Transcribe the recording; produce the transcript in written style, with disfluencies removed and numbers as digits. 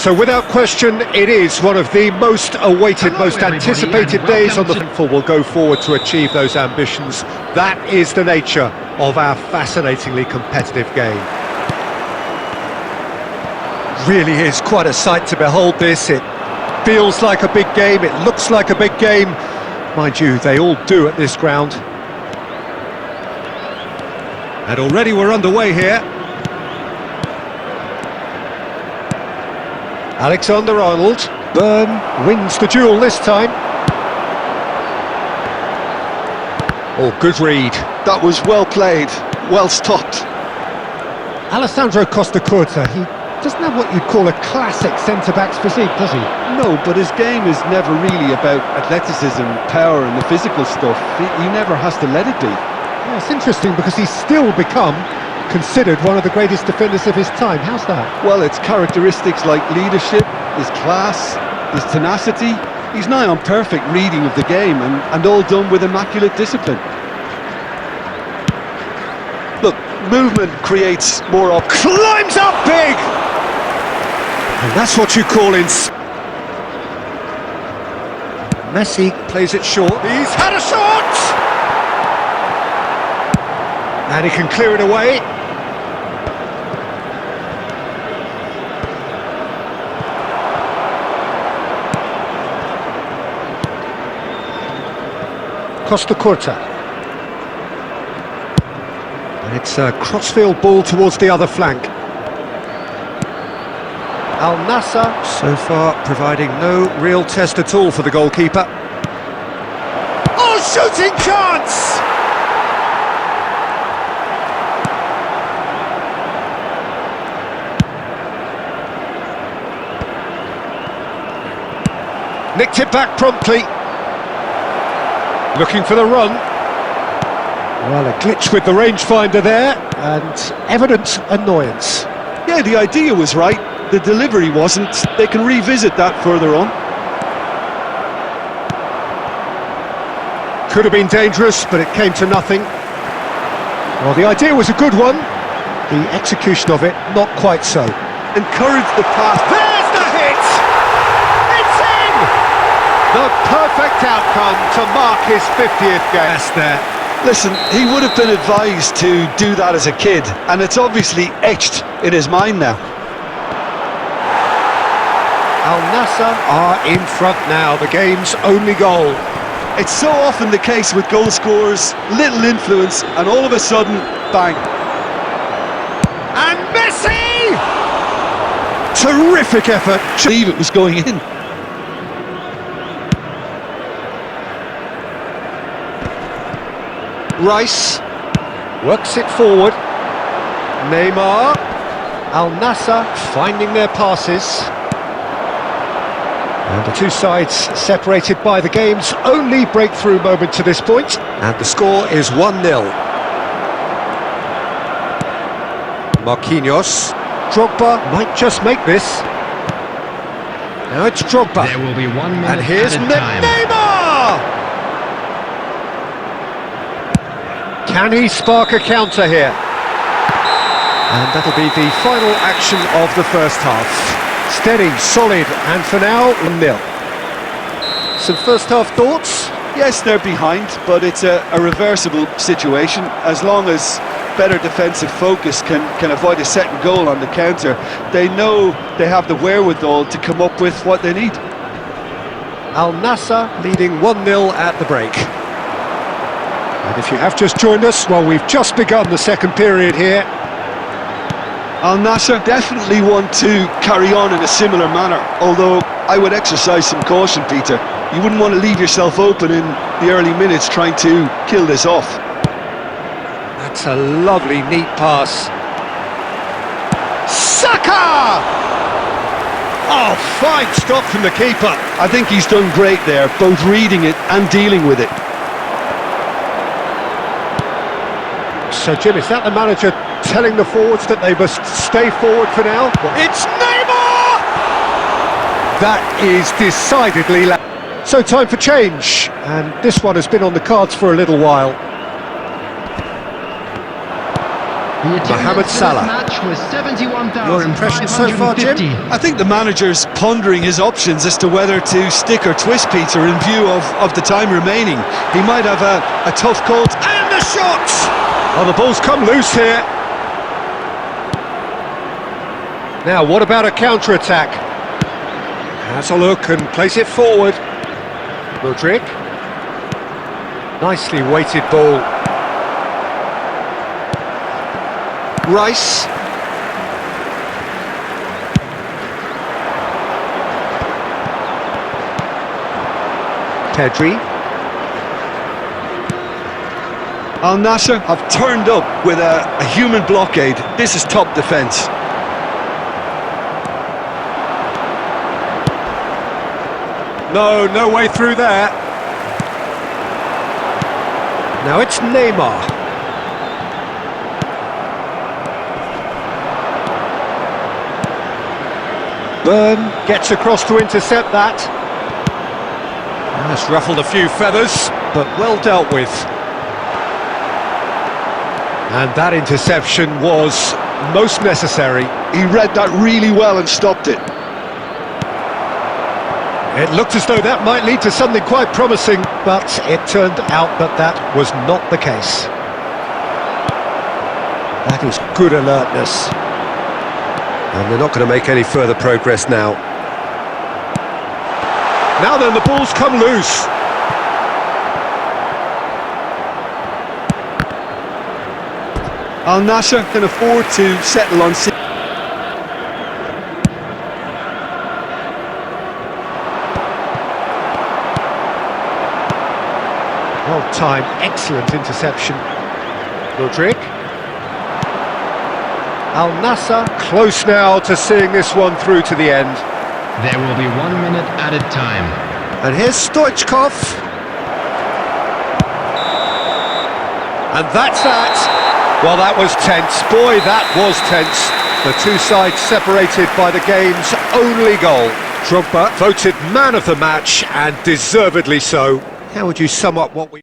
So without question, it is one of the most awaited, most anticipated days on the football will go forward to achieve those ambitions. That is the nature of our fascinatingly competitive game. Really is quite a sight to behold this. It feels like a big game, it looks like a big game. Mind you, they all do at this ground. And already we're underway here. Alexander-Arnold. Byrne wins the duel this time. Oh, good read. That was well played, well stopped. Alessandro Costa-Curta, he doesn't have what you'd call a classic centre-back's physique, does he? No, but his game is never really about athleticism, power and the physical stuff. He never has to let it be. Yeah, it's interesting because he's still become considered one of the greatest defenders of his time. How's that? Well, it's characteristics like leadership, his class, his tenacity. He's nigh on perfect reading of the game and all done with immaculate discipline. Look, movement creates more climbs up big! And that's what you call in... Messi plays it short. He's had a shot! And he can clear it away. Costa-Curta. And it's a crossfield ball towards the other flank. Al Nassr so far providing no real test at all for the goalkeeper. Oh, shooting chance! Nicked it back promptly. Looking for the run. Well, a glitch with the rangefinder there, and evident annoyance. Yeah, the idea was right, the delivery wasn't. They can revisit that further on. Could have been dangerous, but it came to nothing. Well, the idea was a good one. The execution of it, not quite so. Encourage the pass. There's the hit! It's in! The perfect outcome to mark his 50th game. That's there. Listen, he would have been advised to do that as a kid, and it's obviously etched in his mind now. Al Nassr are in front now, the game's only goal. It's so often the case with goal scorers, little influence, and all of a sudden, bang. And Messi! Terrific effort. I believe it was going in. Rice works it forward. Neymar. Al Nassr finding their passes. And the two sides separated by the game's only breakthrough moment to this point. And the score is 1-0. Marquinhos. Drogba might just make this. Now it's Drogba. There will be 1 minute and here's Neymar! Can he spark a counter here? And that'll be the final action of the first half. Steady, solid, and for now, 1-0. Some first half thoughts? Yes, they're behind, but it's a reversible situation. As long as better defensive focus can avoid a second goal on the counter, they know they have the wherewithal to come up with what they need. Al Nassr leading 1-0 at the break. And if you have just joined us, well, we've just begun the second period here. Al Nassr definitely want to carry on in a similar manner, although I would exercise some caution, Peter. You wouldn't want to leave yourself open in the early minutes trying to kill this off. That's a lovely, neat pass. Saka! Oh, fine stop from the keeper. I think he's done great there, both reading it and dealing with it. So, Jim, is that the manager telling the forwards that they must stay forward for now? It's Neymar! That is decidedly loud. So, time for change, and this one has been on the cards for a little while. Mohamed Salah. Your impression so far, Jim? I think the manager's pondering his options as to whether to stick or twist Peter in view of the time remaining. He might have a tough call. And the shot! Oh, the ball's come loose here. Now, what about a counter-attack? Has a look and place it forward. Mudryk. Nicely weighted ball. Rice. Pedri. Al Nassr have turned up with a human blockade. This is top defence. No way through there. Now it's Neymar. Burn gets across to intercept that. That's ruffled a few feathers, but well dealt with. And that interception was most necessary. He read that really well and stopped it. It looked as though that might lead to something quite promising, but it turned out that that was not the case. That is good alertness. And they're not going to make any further progress now. Now then, the ball's come loose. Al Nassr can afford to settle on... Well-timed, excellent interception. Mudryk. Al Nassr close now to seeing this one through to the end. There will be 1 minute added time. And here's Stoichkov. And that's that. Well, that was tense. Boy, that was tense. The two sides separated by the game's only goal. Drogba voted man of the match, and deservedly so. How would you sum up what we...